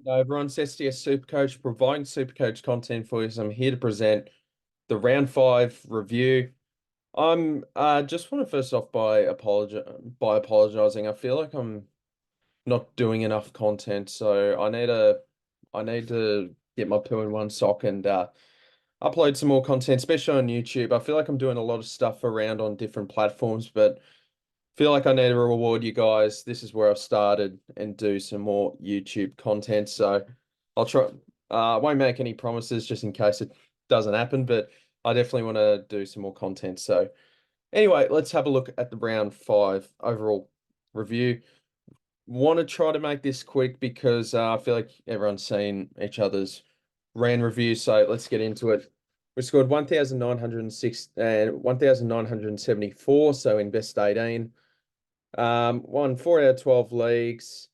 Hello everyone, it's SDS SuperCoach, providing SuperCoach content for you. So I'm here to present the round five review. I'm just want to first off by apologizing. I feel like I'm not doing enough content, so I need to get my poo in one sock and upload some more content, especially on YouTube. I feel like I'm doing a lot of stuff around on different platforms, but feel like I need to reward you guys. This is where I've started and do some more YouTube content. So I'll try. I won't make any promises just in case it doesn't happen, but I definitely want to do some more content. So anyway, let's have a look at the round five overall review. Want to try to make this quick because I feel like everyone's seen each other's round reviews. So let's get into it. We scored 1,906 and 1,974, so in best 18. Won 4 out of 12 leagues,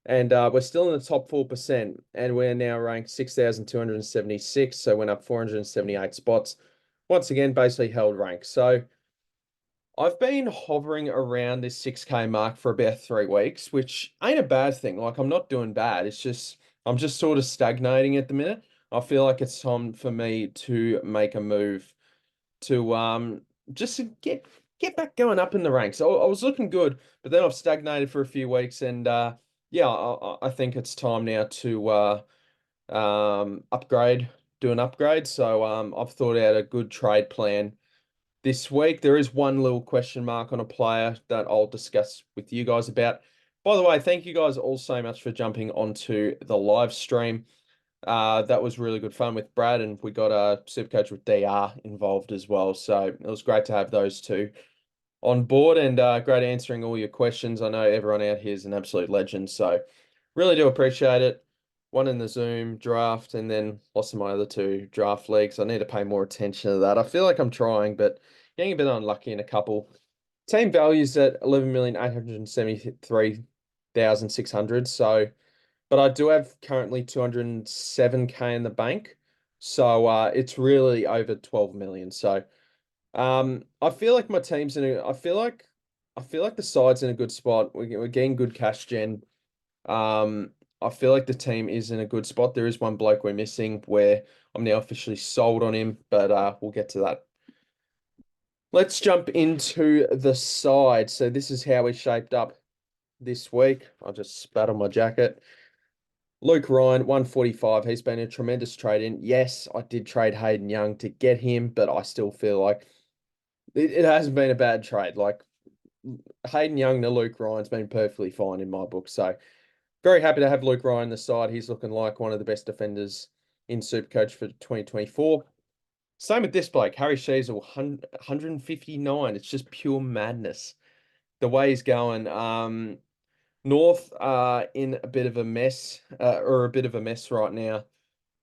and we're still in the top 4%, and we're now ranked 6,276, so went up 478 spots. Once again, basically held rank. So I've been hovering around this 6K mark for about 3 weeks, which ain't a bad thing. Like, I'm not doing bad. It's just I'm just sort of stagnating at the minute. I feel like it's time for me to make a move to just to get back going up in the ranks. I was looking good, but then I've stagnated for a few weeks, and yeah, I think it's time now to upgrade, do an upgrade. So I've thought out a good trade plan this week. There is one little question mark on a player that I'll discuss with you guys about. By the way, thank you guys all so much for jumping onto the live stream. That was really good fun with Brad, and we got a Supercoach with DR involved as well. So it was great to have those two on board, and great answering all your questions. I know everyone out here is an absolute legend, so really do appreciate it. One in the Zoom draft, and then lost my other two draft leagues. I need to pay more attention to that. I feel like I'm trying, but getting a bit unlucky in a couple. Team values at 11,873,600. So, but I do have currently 207K in the bank. So it's really over 12 million. So I feel like my team's in a I feel like the side's in a good spot. We're getting good cash gen. Um I feel like the team is in a good spot. There is one bloke we're missing where I'm now officially sold on him, but we'll get to that. Let's jump into the side. So this is how we shaped up this week. I'll just spat on my jacket. Luke Ryan, 145. He's been a tremendous trade in. Yes, I did trade Hayden Young to get him, but I still feel like it hasn't been a bad trade. Like Hayden Young to Luke Ryan's been perfectly fine in my book. So very happy to have Luke Ryan on the side. He's looking like one of the best defenders in Supercoach for 2024. Same with this bloke, Harry Sheezel, 159. It's just pure madness. The way he's going. North are in a bit of a mess, or a bit of a mess right now,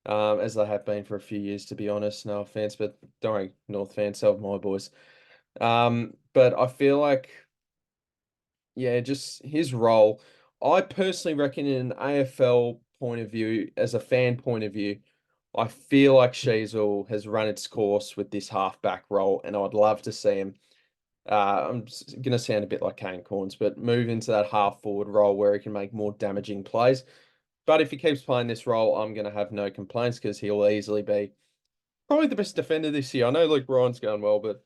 as they have been for a few years, to be honest. No offense, but don't worry, North fans, so have my boys. But I feel like, yeah, just his role. I personally reckon, in an AFL point of view, as a fan point of view, I feel like Sheasel has run its course with this halfback role, and I'd love to see him. I'm going to sound a bit like Kane Corns, but move into that half forward role where he can make more damaging plays. But if he keeps playing this role, I'm going to have no complaints because he'll easily be probably the best defender this year. I know Luke Ryan's going well, but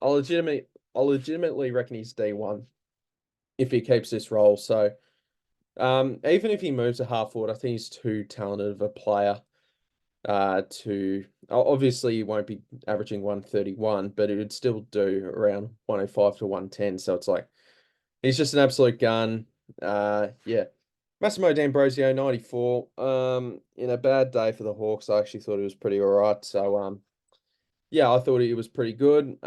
I legitimately reckon he's D1 if he keeps this role. So even if he moves to half forward, I think he's too talented of a player to obviously he won't be averaging 131, but it would still do around 105 to 110. So it's like he's just an absolute gun. Yeah. Massimo D'Ambrosio, 94. In a bad day for the Hawks, I actually thought he was pretty all right. So yeah, I thought he was pretty good.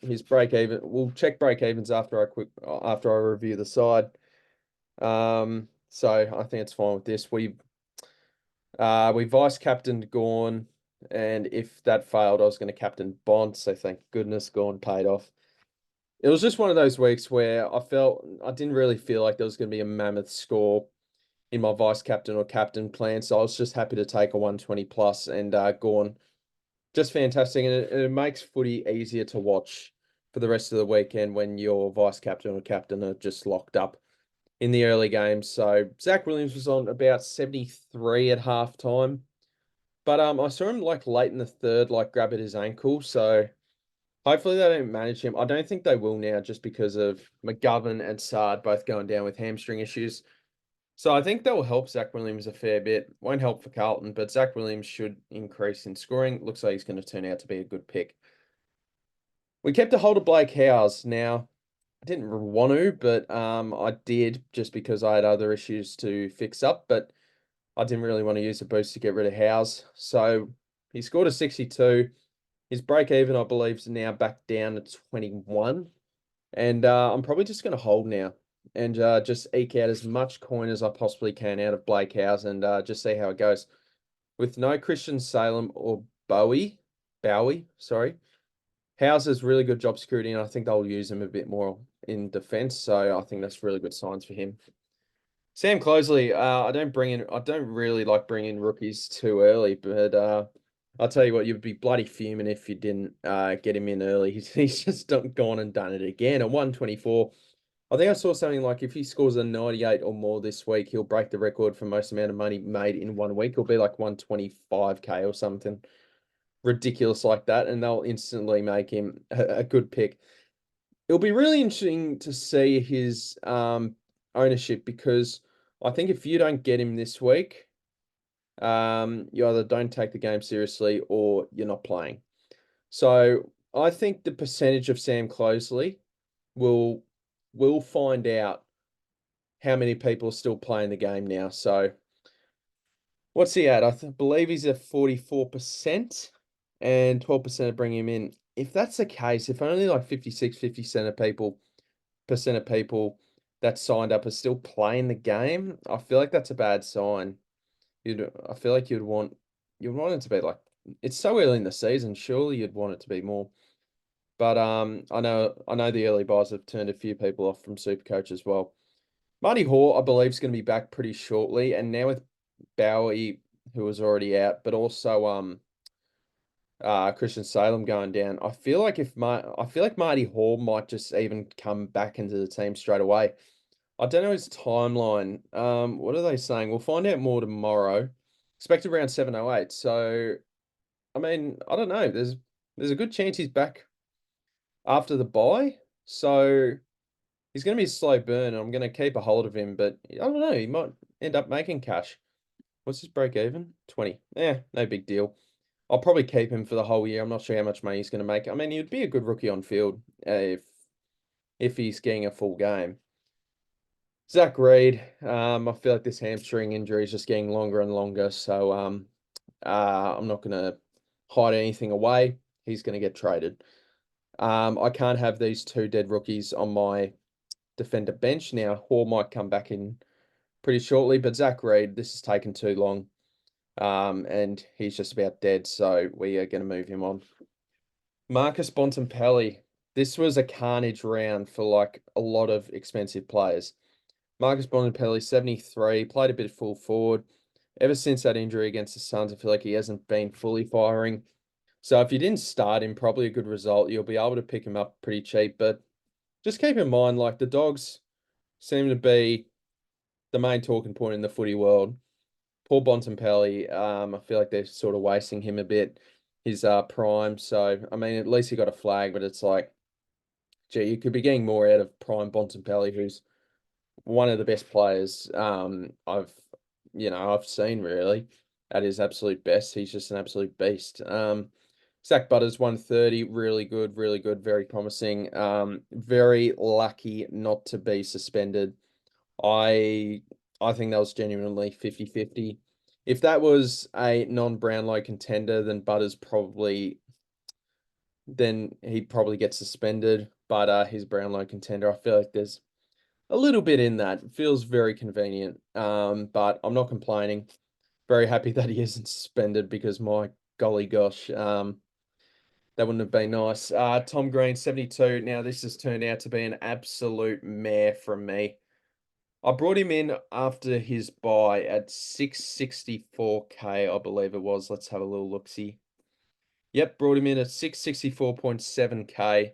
His break even. We'll check break evens after I review the side. So I think it's fine with this. We vice captained Gorn, and if that failed, I was going to captain Bond. So thank goodness Gorn paid off. It was just one of those weeks where I didn't really feel like there was going to be a mammoth score in my vice captain or captain plan. So I was just happy to take a 120 plus, and Gorn just fantastic, and it makes footy easier to watch for the rest of the weekend when your vice captain or captain are just locked up. in the early games. So Zach Williams was on about 73 at halftime. But I saw him like late in the third, like grab at his ankle. So hopefully they don't manage him. I don't think they will now just because of McGovern and Sard both going down with hamstring issues. So I think that will help Zach Williams a fair bit. Won't help for Carlton, but Zach Williams should increase in scoring. Looks like he's going to turn out to be a good pick. We kept a hold of Blake Howes. Now, I didn't want to, but I did just because I had other issues to fix up. But I didn't really want to use the boost to get rid of Howes. So he scored a 62. His break even, I believe, is now back down to 21. And I'm probably just going to hold now and just eke out as much coin as I possibly can out of Blake Howes and just see how it goes. With no Christian Salem or Bowie, sorry. Howes does really good job security, and I think they'll use him a bit more in defense. So I think that's really good signs for him. Sam Closley, I don't really like bringing rookies too early, but I'll tell you what, you'd be bloody fuming if you didn't get him in early. He's just gone and done it again. At 124, I think I saw something like if he scores a 98 or more this week, he'll break the record for most amount of money made in 1 week. It'll be like 125K or something ridiculous like that, and they'll instantly make him a good pick. It'll be really interesting to see his ownership because I think if you don't get him this week, you either don't take the game seriously or you're not playing. So I think the percentage of Sam Closley will find out how many people are still playing the game now. So what's he at? Believe he's at 44% and 12% of bringing him in. If that's the case, if only like 50% of people that signed up are still playing the game, I feel like that's a bad sign. I feel like you'd want it to be like it's so early in the season. Surely you'd want it to be more. But I know the early buys have turned a few people off from SuperCoach as well. Marty Hall, I believe, is going to be back pretty shortly, and now with Bowie, who was already out, but also Christian Salem going down. I feel like Marty Hall might just even come back into the team straight away. I don't know his timeline. What are they saying? We'll find out more tomorrow. Expected around 7:08. So, I mean, I don't know. There's a good chance he's back after the bye. So he's going to be a slow burn. And I'm going to keep a hold of him, but I don't know. He might end up making cash. What's his break even? 20. Yeah, no big deal. I'll probably keep him for the whole year. I'm not sure how much money he's going to make. I mean, he'd be a good rookie on field if he's getting a full game. Zach Reed, I feel like this hamstring injury is just getting longer and longer. So I'm not going to hide anything away. He's going to get traded. I can't have these two dead rookies on my defender bench now. Hall might come back in pretty shortly, but Zach Reed, this has taken too long. And he's just about dead, so we are going to move him on. Marcus Bontempelli. This was a carnage round for like a lot of expensive players. Marcus Bontempelli, 73, played a bit of full forward. Ever since that injury against the Suns, I feel like he hasn't been fully firing. So if you didn't start him, probably a good result. You'll be able to pick him up pretty cheap, but just keep in mind, like the Dogs seem to be the main talking point in the footy world. Poor Bontempelli, I feel like they're sort of wasting him a bit, his prime. So, I mean, at least he got a flag, but it's like, gee, you could be getting more out of prime Bontempelli, who's one of the best players I've seen really at his absolute best. He's just an absolute beast. Zach Butters 130, really good, very promising. Very lucky not to be suspended. I think that was genuinely 50-50. If that was a non-Brownlow contender, then he'd probably get suspended. But his Brownlow contender, I feel like there's a little bit in that. It feels very convenient. But I'm not complaining. Very happy that he isn't suspended because my golly gosh, that wouldn't have been nice. Tom Green, 72. Now, this has turned out to be an absolute mare from me. I brought him in after his buy at 664K, I believe it was. Let's have a little look-see. Yep, brought him in at 664.7K.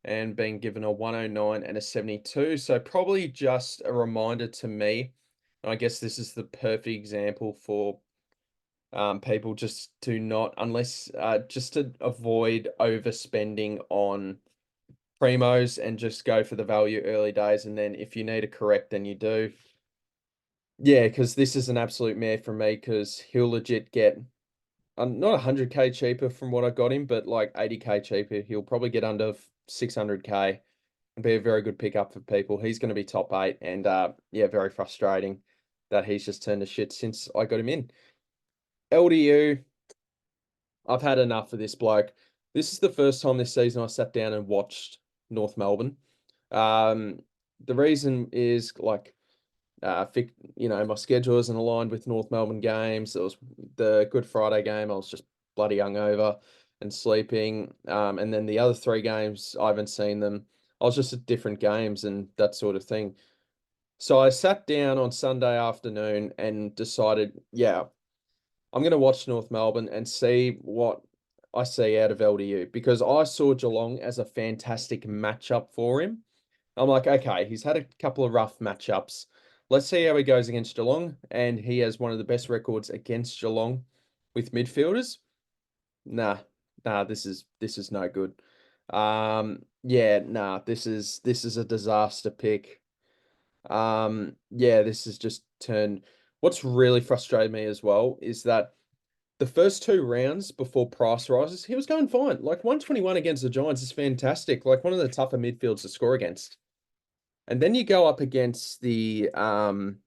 and being given a 109 and a 72. So probably just a reminder to me. And I guess this is the perfect example for people just to not, unless just to avoid overspending on primos and just go for the value early days. And then if you need to correct, then you do. Yeah, because this is an absolute mare for me because he'll legit get not 100K cheaper from what I got him, but like 80K cheaper. He'll probably get under 600K and be a very good pickup for people. He's going to be top 8 and yeah, very frustrating that he's just turned to shit since I got him in. LDU, I've had enough of this bloke. This is the first time this season I sat down and watched North Melbourne. Um, the reason is like, my schedule isn't aligned with North Melbourne games. It was the Good Friday game. I was just bloody hungover and sleeping. And then the other 3 games, I haven't seen them. I was just at different games and that sort of thing. So I sat down on Sunday afternoon and decided, yeah, I'm going to watch North Melbourne and see what I see out of LDU because I saw Geelong as a fantastic matchup for him. I'm like, okay, he's had a couple of rough matchups. Let's see how he goes against Geelong. And he has one of the best records against Geelong with midfielders. Nah, this is no good. Yeah, nah, this is a disaster pick. Yeah, this has just turned. What's really frustrated me as well is that the first 2 rounds before price rises, he was going fine. Like 121 against the Giants is fantastic. Like one of the tougher midfields to score against. And then you go up against the and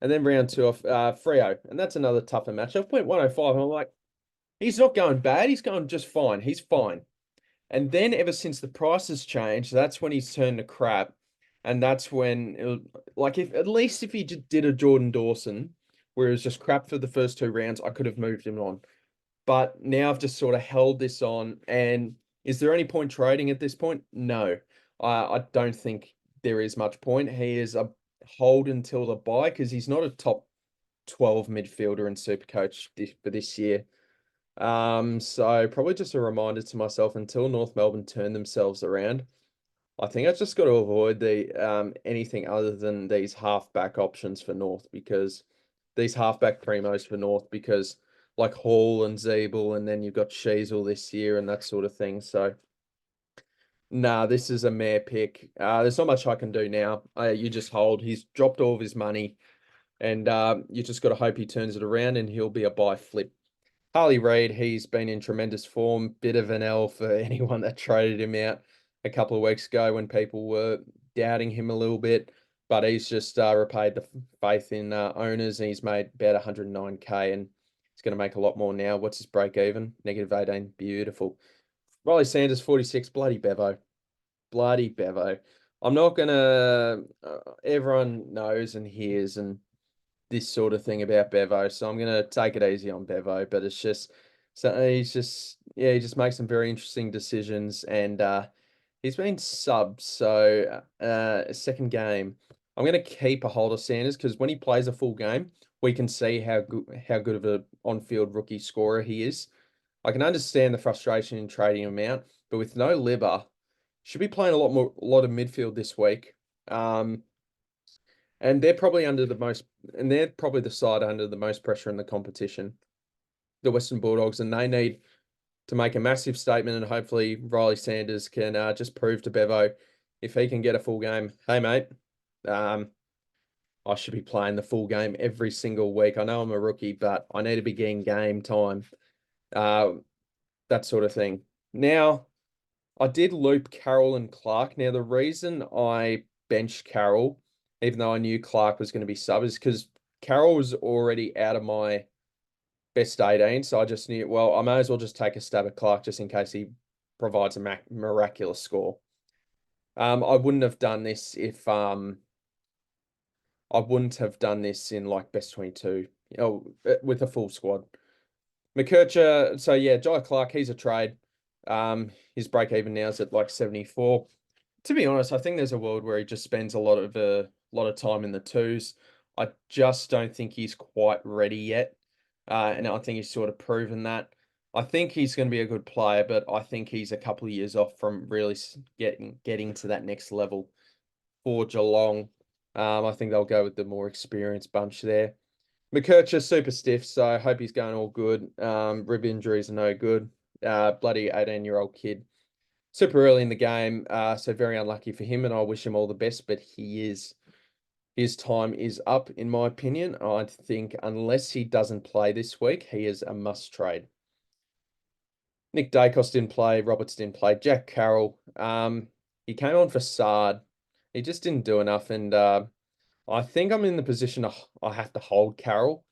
then round 2 off Freo, and that's another tougher matchup. 105. And I'm like, he's not going bad, he's going just fine. He's fine. And then ever since the prices changed, that's when he's turned to crap. And that's when like if at least if he did a Jordan Dawson, where it was just crap for the first 2 rounds, I could have moved him on. But now I've just sort of held this on. And is there any point trading at this point? No, I don't think there is much point. He is a hold until the buy because he's not a top 12 midfielder in SuperCoach for this year. So probably just a reminder to myself until North Melbourne turn themselves around. I think I've just got to avoid the anything other than these halfback options for North because these halfback primos for North because like Hall and Zeeble and then you've got Sheasel this year and that sort of thing. So nah, this is a mare pick. There's not much I can do now. You just hold. He's dropped all of his money and you just got to hope he turns it around and he'll be a buy flip. Harley Reid, he's been in tremendous form. Bit of an L for anyone that traded him out a couple of weeks ago when people were doubting him a little bit. But he's just repaid the faith in owners and he's made about 109K and he's going to make a lot more now. What's his break even? -18. Beautiful. Riley Sanders, 46. Bloody Bevo. Bloody Bevo. I'm not going to... everyone knows and hears and this sort of thing about Bevo, so I'm gonna take it easy on Bevo. But it's just so he's just he just makes some very interesting decisions, and he's been subbed. So second game, I'm gonna keep a hold of Sanders because when he plays a full game, we can see how good of a on-field rookie scorer he is. I can understand the frustration in trading him out, but with no liver, should be playing a lot of midfield this week. And they're probably they're probably the side under the most pressure in the competition, the Western Bulldogs, and they need to make a massive statement. And hopefully, Riley Sanders can just prove to Bevo if he can get a full game. Hey, mate, um, I should be playing the full game every single week. I know I'm a rookie, but I need to be getting game time, uh, that sort of thing. Now, I did loop Carroll and Clark. Now, the reason I benched Carroll, even though I knew Clark was going to be sub, is because Carroll was already out of my best 18. So I just knew, well, I may as well just take a stab at Clark just in case he provides a miraculous score. I wouldn't have done this if I wouldn't have done this in like best 22, with a full squad. McKercher, so yeah, Jai Clark, he's a trade. His break even now is at like 74. To be honest, I think there's a world where he just spends a lot of time in the twos. I just don't think he's quite ready yet, and I think he's sort of proven that. I think he's going to be a good player, but I think he's a couple of years off from really getting to that next level for Geelong. I think they'll go with the more experienced bunch there. McKercher super stiff, so I hope he's going all good. Rib injuries are no good. Bloody 18-year-old kid. Super early in the game, so very unlucky for him, and I wish him all the best, but his time is up, in my opinion. I think unless he doesn't play this week, he is a must trade. Nick Dacos didn't play, Roberts didn't play, Jack Carroll. He came on for Sard. He just didn't do enough, and I think I'm in the position I have to hold Carroll.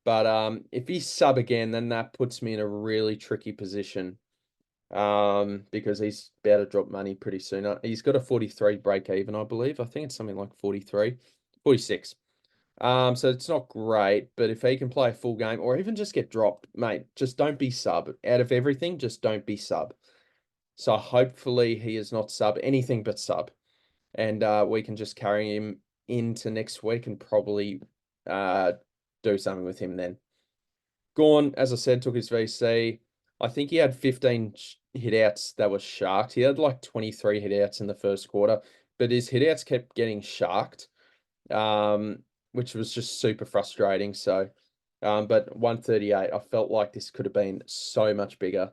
But if he's sub again, then that puts me in a really tricky position. Because he's about to drop money pretty soon. He's got a 43 break even, I believe. I think it's something like 43, 46. So it's not great, but if he can play a full game or even just get dropped, mate, just don't be sub. Out of everything, just don't be sub. So hopefully he is not sub, anything but sub. And we can just carry him into next week and probably do something with him then. Gorn, as I said, took his VC. I think he had 15 hitouts that were sharked. He had like 23 hitouts in the first quarter, but his hitouts kept getting sharked, which was just super frustrating. So, but 138, I felt like this could have been so much bigger,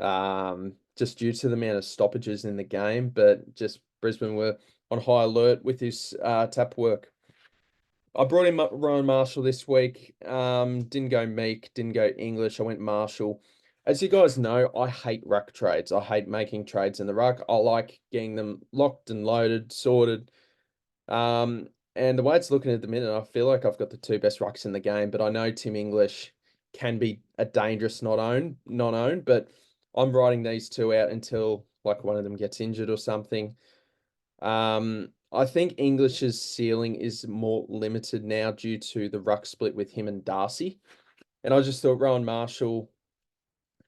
just due to the amount of stoppages in the game. But just Brisbane were on high alert with his tap work. I brought in Ryan Marshall this week. Didn't go Meek, didn't go English. I went Marshall. As you guys know, I hate ruck trades. I hate making trades in the ruck. I like getting them locked and loaded, sorted. And the way it's looking at the minute, I feel like I've got the two best rucks in the game, but I know Tim English can be a dangerous not own, but I'm riding these two out until like one of them gets injured or something. I think English's ceiling is more limited now due to the ruck split with him and Darcy. And I just thought Rowan Marshall,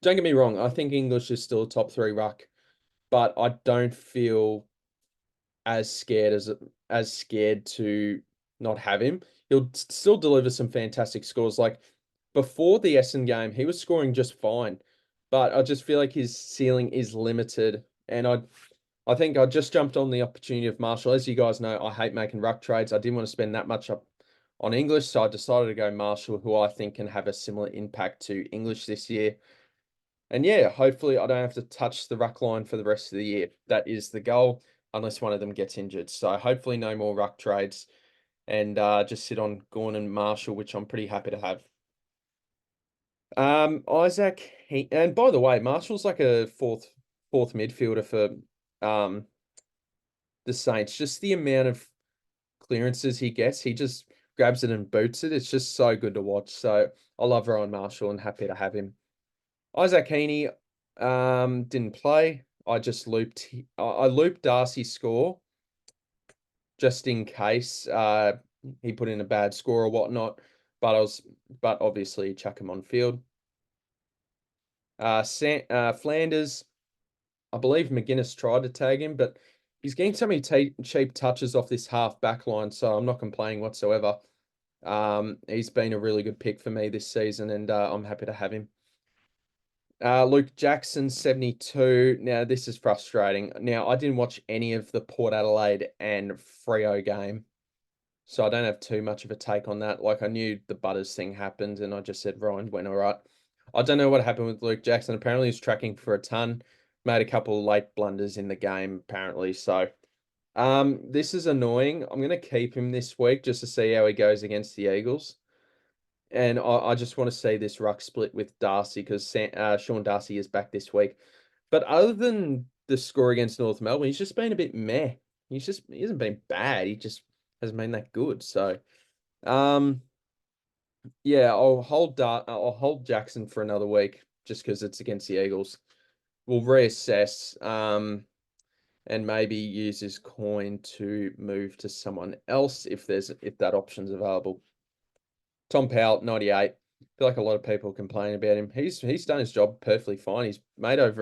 don't get me wrong, I think English is still a top three ruck, but I don't feel as scared to not have him. He'll still deliver some fantastic scores. Like before the Essen game, he was scoring just fine, but I just feel like his ceiling is limited. And I think I just jumped on the opportunity of Marshall. As you guys know, I hate making ruck trades. I didn't want to spend that much up on English, so I decided to go Marshall, who I think can have a similar impact to English this year. And yeah, hopefully I don't have to touch the ruck line for the rest of the year. That is the goal, unless one of them gets injured. So hopefully no more ruck trades and just sit on Gawn and Marshall, which I'm pretty happy to have. Isaac, and by the way, Marshall's like a fourth midfielder for the Saints. Just the amount of clearances he gets, he just grabs it and boots it. It's just so good to watch. So I love Ryan Marshall and happy to have him. Isaac Heaney didn't play. I looped Darcy's score just in case he put in a bad score or whatnot. But obviously chuck him on field. Flanders, I believe McGuinness tried to tag him, but he's getting so many cheap touches off this half back line, so I'm not complaining whatsoever. He's been a really good pick for me this season, and I'm happy to have him. Luke Jackson, 72. Now, this is frustrating. Now, I didn't watch any of the Port Adelaide and Freo game, so I don't have too much of a take on that. Like, I knew the Butters thing happened, and I just said Ryan went all right. I don't know what happened with Luke Jackson. Apparently, he's tracking for a ton. Made a couple of late blunders in the game, apparently. So, this is annoying. I'm going to keep him this week just to see how he goes against the Eagles. And I just want to see this ruck split with Darcy because Sean Darcy is back this week. But other than the score against North Melbourne, he's just been a bit meh. He hasn't been bad. He just hasn't been that good. So, yeah, I'll hold Jackson for another week just because it's against the Eagles. We'll reassess and maybe use his coin to move to someone else if that option's available. Tom Powell, 98. I feel like a lot of people complain about him. He's done his job perfectly fine. I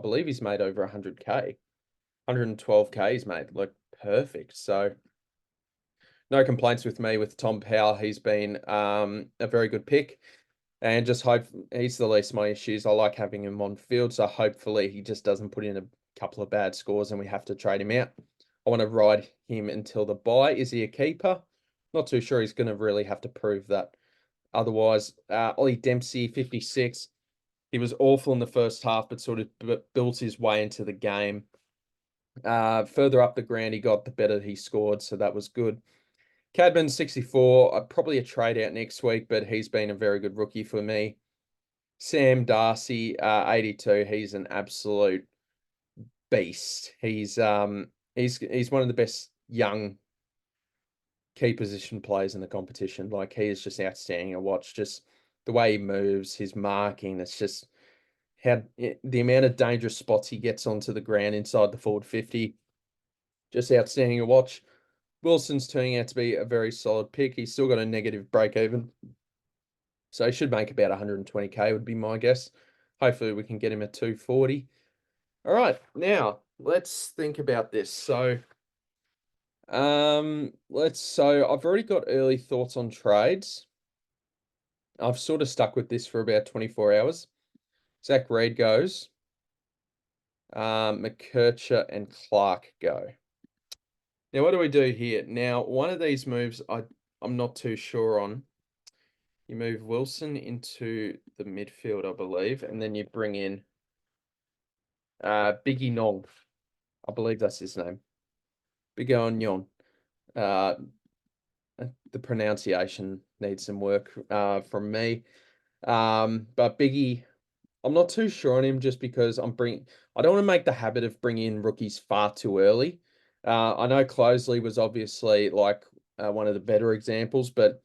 believe he's made over 100K. 112K he's made. Like perfect. So no complaints with me with Tom Powell. He's been a very good pick. and just hope he's the least of my issues. I like having him on field, so hopefully he just doesn't put in a couple of bad scores and we have to trade him out. I want to ride him until the bye. Is he a keeper? Not too sure. He's going to really have to prove that. Otherwise, Ollie Dempsey, 56. He was awful in the first half, but sort of built his way into the game. Further up the ground, he got, the better he scored, so that was good. Cadman, 64. Probably a trade out next week, but he's been a very good rookie for me. Sam Darcy, 82. He's an absolute beast. He's one of the best young key position players in the competition. Like, he is just outstanding to watch. Just the way he moves, his marking. It's just how the amount of dangerous spots he gets onto the ground inside the forward 50. Just outstanding to watch. Wilson's turning out to be a very solid pick. He's still got a negative break even, so he should make about 120k would be my guess. Hopefully we can get him at 240. All right, now let's think about this. So I've already got early thoughts on trades. I've sort of stuck with this for about 24 hours. Zach Reed goes. McKercher and Clark go. Now, what do we do here? Now, one of these moves I'm not too sure on. You move Wilson into the midfield, I believe, and then you bring in Biggie Nong. I believe that's his name. Big on Yon. The pronunciation needs some work from me. But Biggie, I'm not too sure on him just because I don't want to make the habit of bringing in rookies far too early. I know Closeley was obviously like one of the better examples, but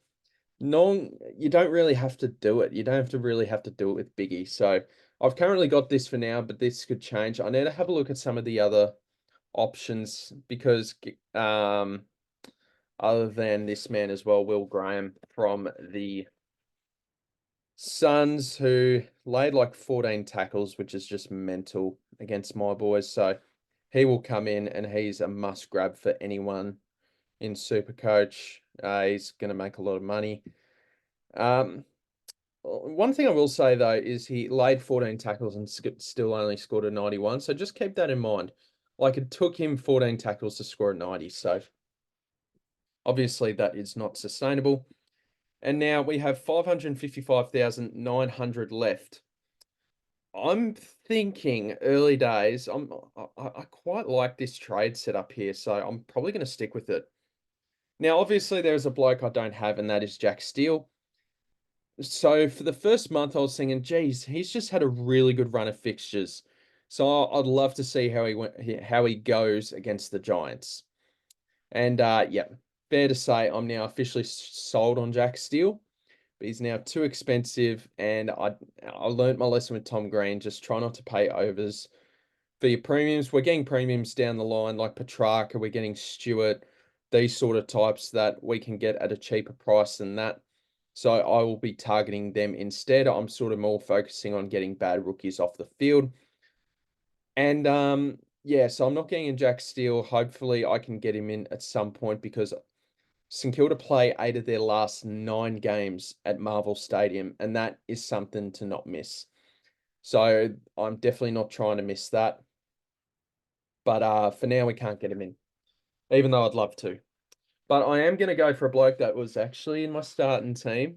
you don't really have to do it. You don't really have to do it with Biggie. So I've currently got this for now, but this could change. I need to have a look at some of the other options because other than this man as well, Will Graham from the Suns, who laid like 14 tackles, which is just mental against my boys. So he will come in and he's a must grab for anyone in SuperCoach. He's going to make a lot of money. One thing I will say though is he laid 14 tackles and still only scored a 91. So just keep that in mind. Like, it took him 14 tackles to score a 90. So obviously that is not sustainable. And now we have 555,900 left. I'm thinking early days. I quite like this trade setup here, so I'm probably going to stick with it. Now, obviously, there's a bloke I don't have, and that is Jack Steele. So for the first month, I was thinking, geez, he's just had a really good run of fixtures. So I'd love to see how he goes against the Giants. And yeah, fair to say, I'm now officially sold on Jack Steele. But he's now too expensive, and I learned my lesson with Tom Green. Just try not to pay overs for your premiums. We're getting premiums down the line like Petrarca, we're getting Stewart, these sort of types that we can get at a cheaper price than that. So I will be targeting them instead. I'm sort of more focusing on getting bad rookies off the field. And yeah, so I'm not getting in Jack Steele. Hopefully I can get him in at some point because St Kilda play 8 of their last 9 games at Marvel Stadium, and that is something to not miss. So I'm definitely not trying to miss that. But for now, we can't get him in, even though I'd love to. But I am going to go for a bloke that was actually in my starting team.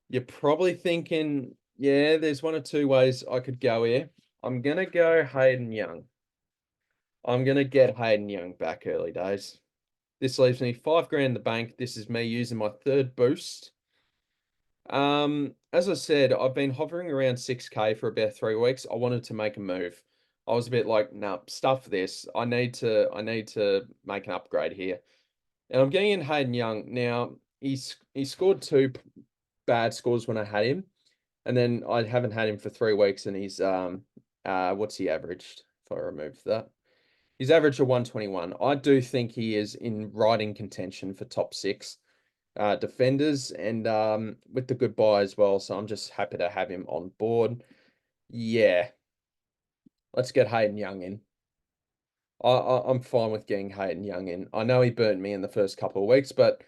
You're probably thinking, yeah, there's one or two ways I could go here. I'm going to go Hayden Young. I'm going to get Hayden Young back early days. This leaves me $5,000 in the bank. This is me using my third boost. As I said, I've been hovering around 6k for about 3 weeks. I wanted to make a move. I was a bit like, nah, stuff this. I need to make an upgrade here. And I'm getting in Hayden Young. Now, he scored 2 bad scores when I had him. And then I haven't had him for 3 weeks, and he's what's he averaged if I remove that? He's averaged a 121. I do think he is in riding contention for top 6 defenders, and with the good buy as well. So I'm just happy to have him on board. Yeah, let's get Hayden Young in. I'm fine with getting Hayden Young in. I know he burnt me in the first couple of weeks, but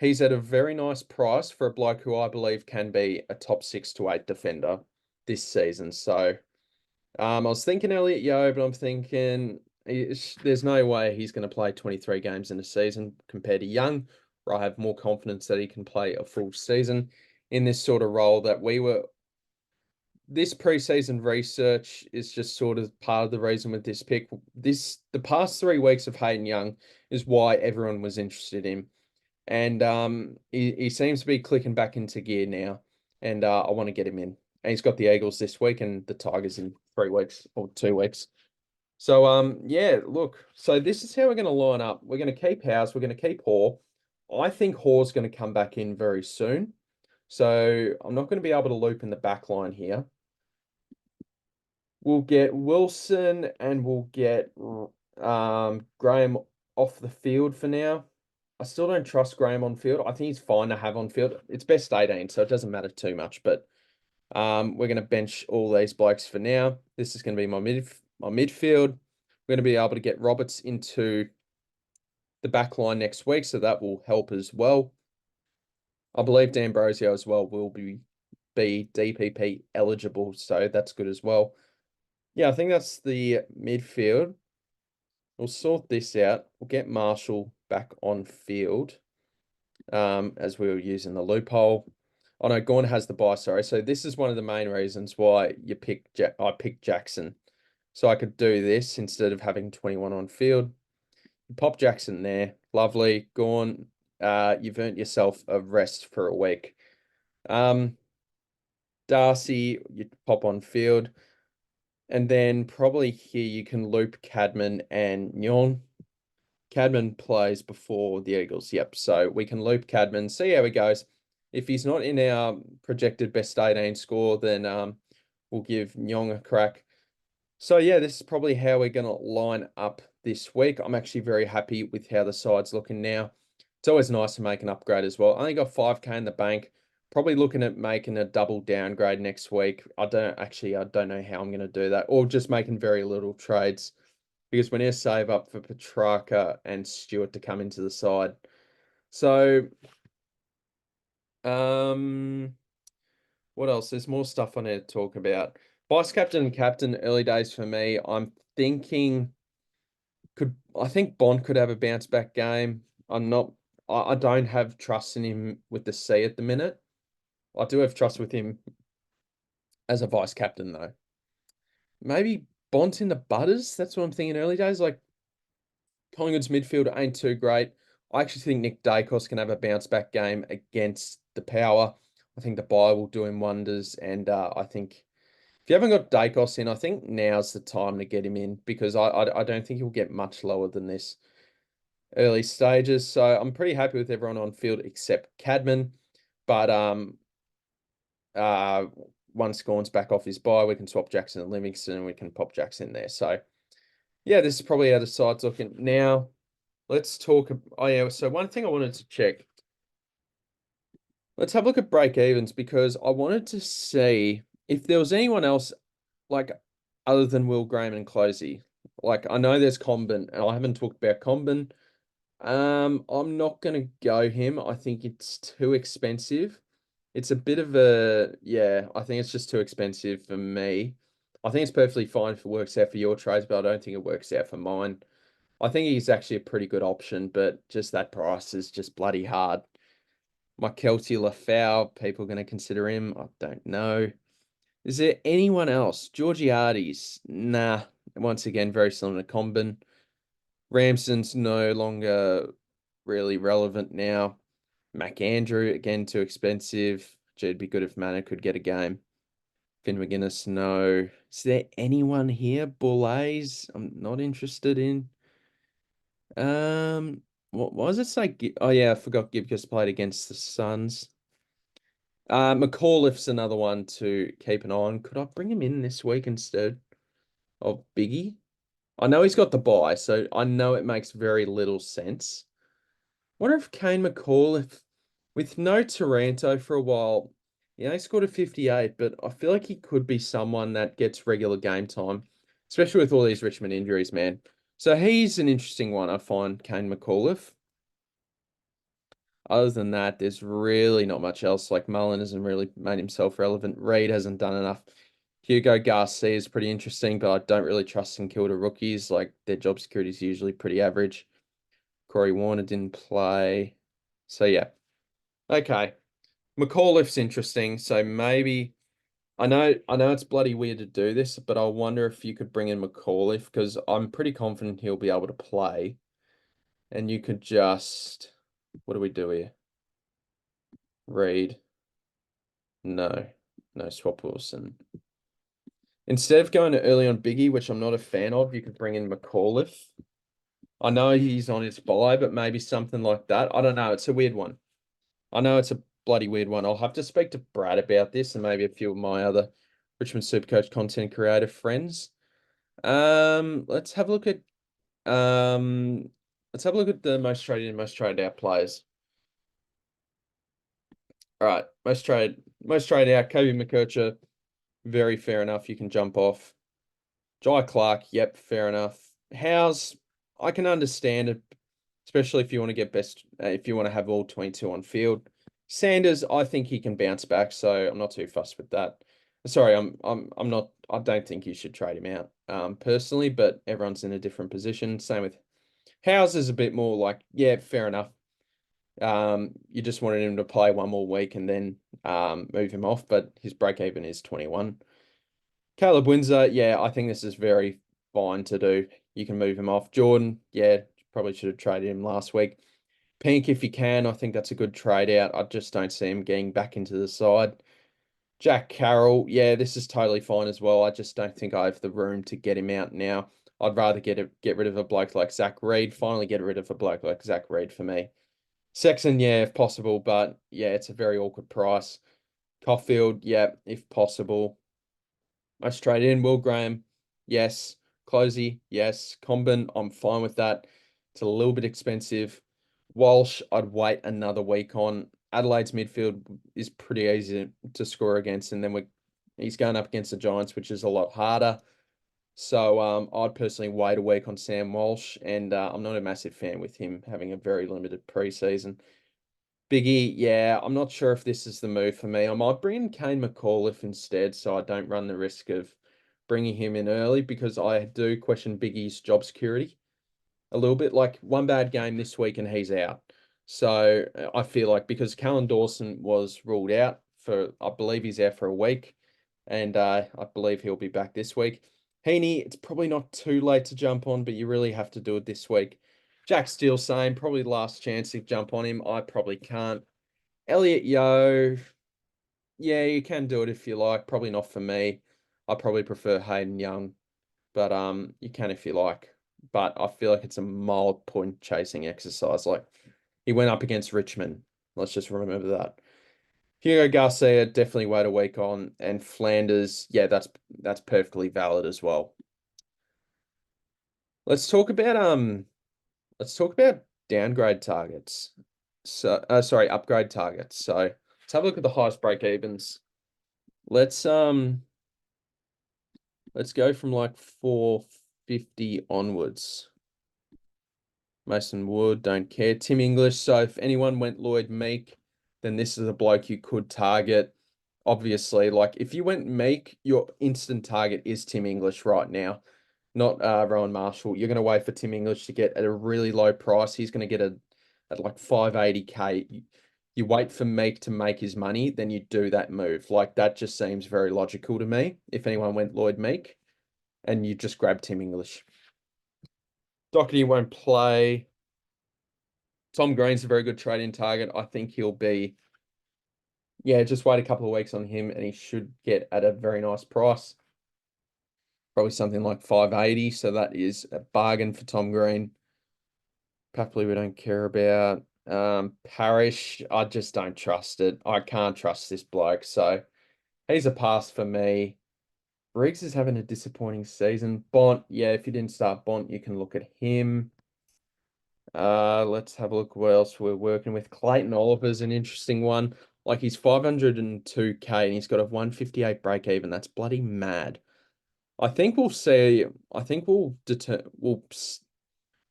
He's at a very nice price for a bloke who I believe can be a top 6 to 8 defender this season. So I was thinking Elliot Yeo, but I'm thinking there's no way he's going to play 23 games in a season compared to Young, where I have more confidence that he can play a full season in this sort of role that we were. This preseason research is just sort of part of the reason with this pick. The past 3 weeks of Hayden Young is why everyone was interested in him. And he seems to be clicking back into gear now. And I want to get him in. And he's got the Eagles this week and the Tigers in 3 weeks or 2 weeks. So yeah, look. So this is how we're going to line up. We're going to keep House. We're going to keep Hoare. I think Hoare's going to come back in very soon. So I'm not going to be able to loop in the back line here. We'll get Wilson and we'll get Graham off the field for now. I still don't trust Graham on field. I think he's fine to have on field. It's best 18, so it doesn't matter too much. But we're going to bench all these blokes for now. This is going to be my midfield. We're going to be able to get Roberts into the back line next week, so that will help as well. I believe D'Ambrosio as well will be DPP eligible, so that's good as well. Yeah, I think that's the midfield. We'll sort this out. We'll get Marshall back on field as we were using the loophole. Oh no, Gorn has the bye, sorry. So this is one of the main reasons why I picked Jackson. So I could do this instead of having 21 on field. Pop Jackson there. Lovely. Gorn, you've earned yourself a rest for a week. Darcy, you pop on field. And then probably here you can loop Cadman and Nyon. Cadman plays before the Eagles. Yep. So we can loop Cadman, see how he goes. If he's not in our projected best 18 score, then we'll give Nyong a crack. So yeah, this is probably how we're going to line up this week. I'm actually very happy with how the side's looking now. It's always nice to make an upgrade as well. I only got 5K in the bank. Probably looking at making a double downgrade next week. I don't know how I'm going to do that, or just making very little trades because we need to save up for Petrarca and Stewart to come into the side. So, what else? There's more stuff I need to talk about. Vice captain and captain, early days for me. I'm thinking I think Bond could have a bounce back game. I don't have trust in him with the C at the minute. I do have trust with him as a vice captain though. Maybe Bont in the Butters. That's what I'm thinking early days. Like Collingwood's midfield ain't too great. I actually think Nick Dacos can have a bounce back game against the Power. I think the bye will do him wonders. And I think if you haven't got Dacos in, I think now's the time to get him in because I don't think he'll get much lower than this early stages. So I'm pretty happy with everyone on field except Cadman. But once Gorn's back off his bye, we can swap Jackson and Livingston and we can pop Jackson there. So yeah, this is probably how the side's looking. Now, let's talk. Oh yeah, so one thing I wanted to check. Let's have a look at break evens because I wanted to see if there was anyone else like other than Will Graham and Closey. Like I know there's Comben, and I haven't talked about Comben. I'm not gonna go him. I think it's too expensive. It's a bit of yeah, I think it's just too expensive for me. I think it's perfectly fine if it works out for your trades, but I don't think it works out for mine. I think he's actually a pretty good option, but just that price is just bloody hard. My Kelty Lafau, people are going to consider him. I don't know. Is there anyone else? Georgiades? Nah. Once again, very similar to Comben. Ramson's no longer really relevant now. McAndrew, again, too expensive. It'd be good if Manor could get a game. Finn McGuinness, no. Is there anyone here? Boulais, I'm not interested in. What does it say? Oh yeah, I forgot Gibcus played against the Suns. McAuliffe's another one to keep an eye on. Could I bring him in this week instead of Biggie? I know he's got the bye, so I know it makes very little sense. Wonder if Kane McAuliffe, with no Taranto for a while, he scored a 58, but I feel like he could be someone that gets regular game time, especially with all these Richmond injuries, man. So he's an interesting one, I find, Kane McAuliffe. other than that, there's really not much else. Like Mullen hasn't really made himself relevant. Reid hasn't done enough. Hugo Garcia is pretty interesting, but I don't really trust St Kilda rookies. Like their job security is usually pretty average. Corey Warner didn't play. So yeah. Okay. McAuliffe's interesting. So maybe I know it's bloody weird to do this, but I wonder if you could bring in McAuliffe because I'm pretty confident he'll be able to play. And you could just what do we do here? Reid. No. No swap Wilson. Instead of going early on Biggie, which I'm not a fan of, you could bring in McAuliffe. I know he's on his bye, but maybe something like that. I don't know. It's a weird one. I know it's a bloody weird one. I'll have to speak to Brad about this and maybe a few of my other Richmond Supercoach content creator friends. Let's have a look at let's have a look at the most traded out players. All right, most traded out. Kobe McKercher, very fair enough. You can jump off. Jai Clark, yep, fair enough. Howes, I can understand it, especially if you want to get best, if you want to have all 22 on field. Sanders, I think he can bounce back, so I'm not too fussed with that. Sorry, I'm not. I don't think you should trade him out, personally, but everyone's in a different position. Same with Howes is a bit more like, yeah, fair enough. You just wanted him to play one more week and then move him off, but his break even is 21. Caleb Windsor, yeah, I think this is very fine to do. You can move him off. Jordan, yeah, probably should have traded him last week. Pink, if you can, I think that's a good trade out. I just don't see him getting back into the side. Jack Carroll, yeah, this is totally fine as well. I just don't think I have the room to get him out now. I'd rather get rid of a bloke like Zach Reid. Finally get rid of a bloke like Zach Reid for me. Sexton, yeah, if possible, but yeah, it's a very awkward price. Caulfield, yeah, if possible. I straight in. Will Graham, yes. Closey, yes. Comben, I'm fine with that. It's a little bit expensive. Walsh, I'd wait another week on. Adelaide's midfield is pretty easy to score against, and then he's going up against the Giants, which is a lot harder. So I'd personally wait a week on Sam Walsh, and I'm not a massive fan with him having a very limited preseason. Biggie, yeah, I'm not sure if this is the move for me. I might bring in Kane McAuliffe instead, so I don't run the risk of bringing him in early because I do question Biggie's job security a little bit. Like one bad game this week and he's out. So I feel like because Callan Dawson was ruled out for, I believe he's out for a week, and I believe he'll be back this week. Heaney, it's probably not too late to jump on, but you really have to do it this week. Jack Steele, same, probably last chance to jump on him. I probably can't. Elliot Yo, yeah, you can do it if you like. Probably not for me. I probably prefer Hayden Young, but you can if you like. But I feel like it's a mild point chasing exercise. Like he went up against Richmond. Let's just remember that. Hugo Garcia, definitely wait a week on, and Flanders, yeah, that's perfectly valid as well. Let's talk about downgrade targets. So sorry, upgrade targets. So let's have a look at the highest break evens. Let's go from like 450 onwards. Mason Wood, don't care. Tim English. So if anyone went Lloyd Meek, then this is a bloke you could target. Obviously, like if you went Meek, your instant target is Tim English right now, not Rowan Marshall. You're going to wait for Tim English to get at a really low price. He's going to get at like 580K. You wait for Meek to make his money, then you do that move. Like that just seems very logical to me. If anyone went Lloyd Meek, and you just grab Tim English. Doherty won't play. Tom Green's a very good trade-in target. I think he'll be, yeah, just wait a couple of weeks on him and he should get at a very nice price. Probably something like 580. So that is a bargain for Tom Green. Papley, we don't care about. Parrish, I just don't trust it. I can't trust this bloke. So he's a pass for me. Riggs is having a disappointing season. Bont, yeah, if you didn't start Bont, you can look at him. Let's have a look what else we're working with. Clayton Oliver's an interesting one. Like he's 502K and he's got a 158 break even. That's bloody mad. I think we'll see. I think we'll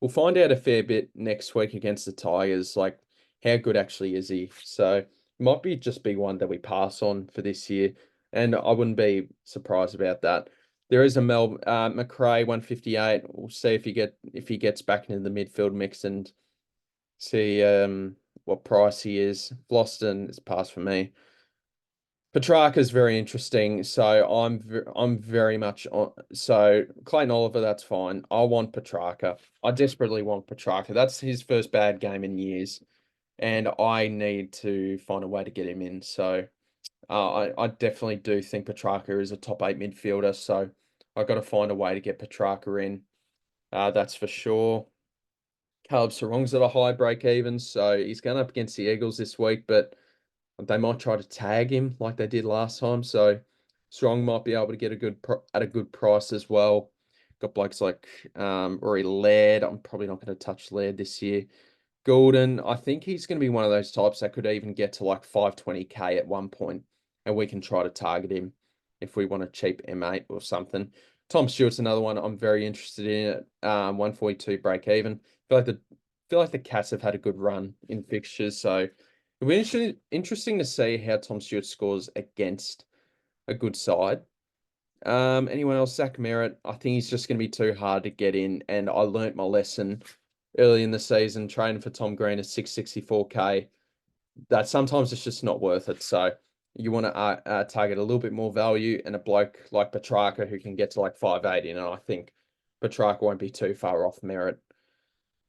find out a fair bit next week against the Tigers. Like how good actually is he? So it might be just be one that we pass on for this year, and I wouldn't be surprised about that. There is a McRae 158. We'll see if he gets back into the midfield mix and see what price he is. Floston is passed for me. Petrarca is very interesting, so I'm very much on. So Clayton Oliver, that's fine. I want Petrarca. I desperately want Petrarca. That's his first bad game in years, and I need to find a way to get him in. So I definitely do think Petrarca is a top 8 midfielder. So I've got to find a way to get Petrarca in. That's for sure. Caleb Sarong's at a high break even, so he's going up against the Eagles this week, but they might try to tag him like they did last time. So Strong might be able to get at a good price as well. Got blokes like Rory Laird. I'm probably not going to touch Laird this year. Golden, I think he's going to be one of those types that could even get to like 520k at one point, and we can try to target him if we want a cheap M8 or something. Tom Stewart's another one I'm very interested in at 142 break even. Feel like the Cats have had a good run in fixtures, so it'll be interesting to see how Tom Stewart scores against a good side. Anyone else? Zach Merritt, I think he's just going to be too hard to get in, and I learnt my lesson early in the season training for Tom Green at 664k. That sometimes it's just not worth it. So you want to target a little bit more value and a bloke like Petrarca who can get to like 580, and I think Petrarca won't be too far off Merritt.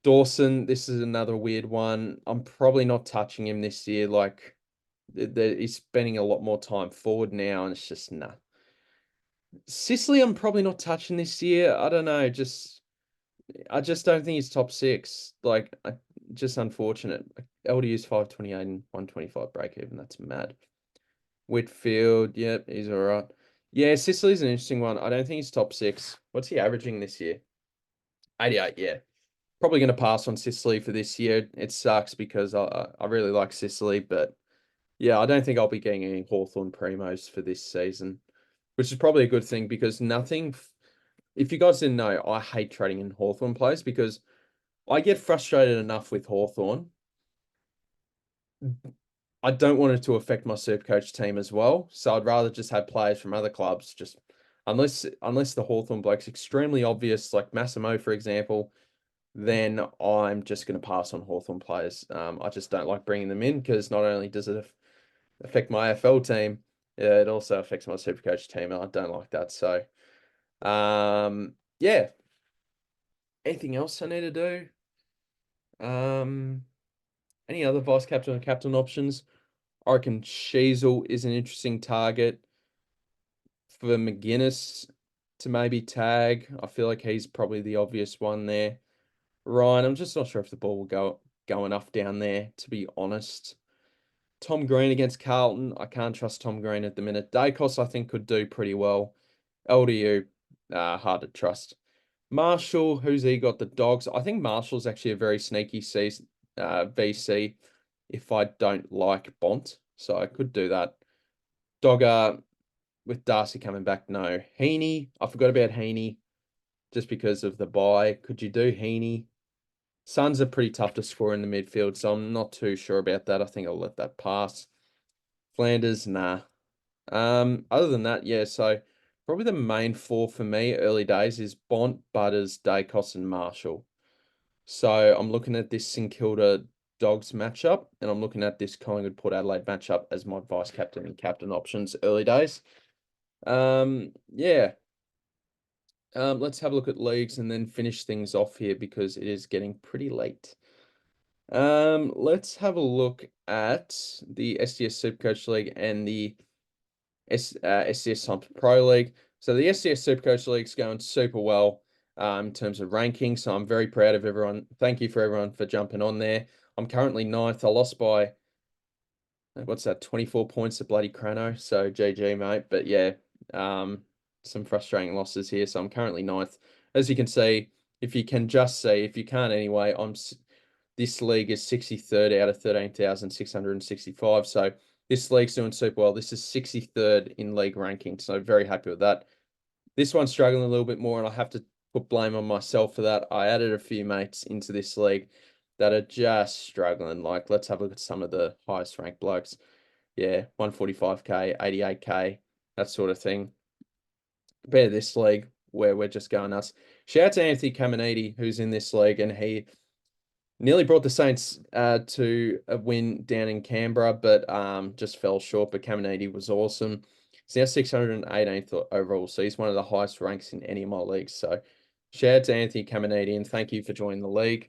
Dawson, this is another weird one. I'm probably not touching him this year. Like he's spending a lot more time forward now, and it's just nah. Sicily, I'm probably not touching this year. I don't know. I just don't think he's top 6. Like, just unfortunate. LDU's 528 and 125 break even. That's mad. Whitfield, yep, he's all right. Yeah, Sicily's an interesting one. I don't think he's top 6. What's he averaging this year? 88, yeah. Probably going to pass on Sicily for this year. It sucks because I really like Sicily, but yeah, I don't think I'll be getting any Hawthorn primos for this season, which is probably a good thing because if you guys didn't know, I hate trading in Hawthorn players because I get frustrated enough with Hawthorn. I don't want it to affect my SuperCoach team as well. So I'd rather just have players from other clubs, just unless the Hawthorn bloke's extremely obvious, like Massimo, for example, then I'm just going to pass on Hawthorn players. I just don't like bringing them in because not only does it affect my AFL team, it also affects my SuperCoach team, and I don't like that. So, yeah. Anything else I need to do? Any other vice captain or captain options? I reckon Sheasel is an interesting target for McGuinness to maybe tag. I feel like he's probably the obvious one there. Ryan, I'm just not sure if the ball will go enough down there, to be honest. Tom Green against Carlton. I can't trust Tom Green at the minute. Dacos, I think, could do pretty well. LDU, hard to trust. Marshall, who's he got? The Dogs. I think Marshall's actually a very sneaky VC if I don't like Bont. So I could do that. Dogger with Darcy coming back, no. Heaney, I forgot about Heaney just because of the bye. Could you do Heaney? Suns are pretty tough to score in the midfield, so I'm not too sure about that. I think I'll let that pass. Flanders, nah. Other than that, yeah, so probably the main 4 for me early days is Bont, Butters, Dacos, and Marshall. So I'm looking at this St Kilda Dogs matchup, and I'm looking at this Collingwood Port Adelaide matchup as my vice captain and captain options early days. Yeah. Let's have a look at leagues and then finish things off here because it is getting pretty late. Let's have a look at the SDS SuperCoach League and the SDS Pro League. So the SDS SuperCoach League is going super well in terms of ranking. So I'm very proud of everyone. Thank you for everyone for jumping on there. I'm currently 9th. I lost by, what's that, 24 points to bloody Chrono. So GG, mate. But yeah, some frustrating losses here. So I'm currently 9th. As you can see, if you can't anyway, this league is 63rd out of 13,665. So this league's doing super well. This is 63rd in league ranking. So very happy with that. This one's struggling a little bit more, and I have to put blame on myself for that. I added a few mates into this league that are just struggling. Like, let's have a look at some of the highest ranked blokes. Yeah, 145k, 88k, that sort of thing. Compare this league where we're just going nuts. Shout out to Anthony Caminiti, who's in this league, and he nearly brought the Saints to a win down in Canberra, but just fell short. But Caminiti was awesome. He's now 618th overall, so he's one of the highest ranks in any of my leagues. So shout out to Anthony Caminiti, and thank you for joining the league.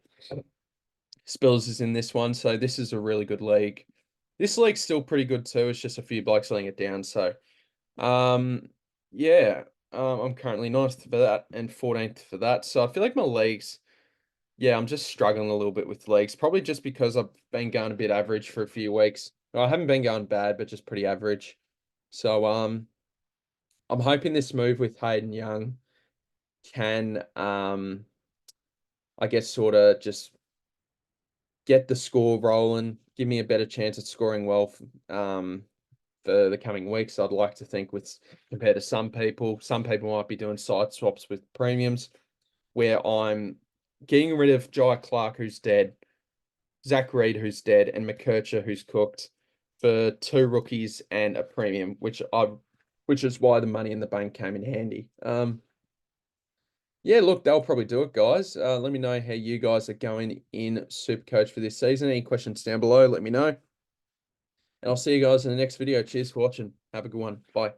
Spills is in this one, so this is a really good league. This league's still pretty good too. It's just a few blokes letting it down. So, yeah, I'm currently 9th for that and 14th for that. So I feel like my leagues, yeah, I'm just struggling a little bit with leagues. Probably just because I've been going a bit average for a few weeks. Well, I haven't been going bad, but just pretty average. So, I'm hoping this move with Hayden Young can, I guess, sort of just get the score rolling, give me a better chance at scoring well for the coming weeks. I'd like to think with compared to some people might be doing side swaps with premiums where I'm getting rid of Jai Clark, who's dead, Zach Reed, who's dead, and McKercher, who's cooked, for 2 rookies and a premium, which is why the money in the bank came in handy. Yeah, look, they'll probably do it, guys. Let me know how you guys are going in SuperCoach for this season. Any questions down below, let me know. And I'll see you guys in the next video. Cheers for watching. Have a good one. Bye.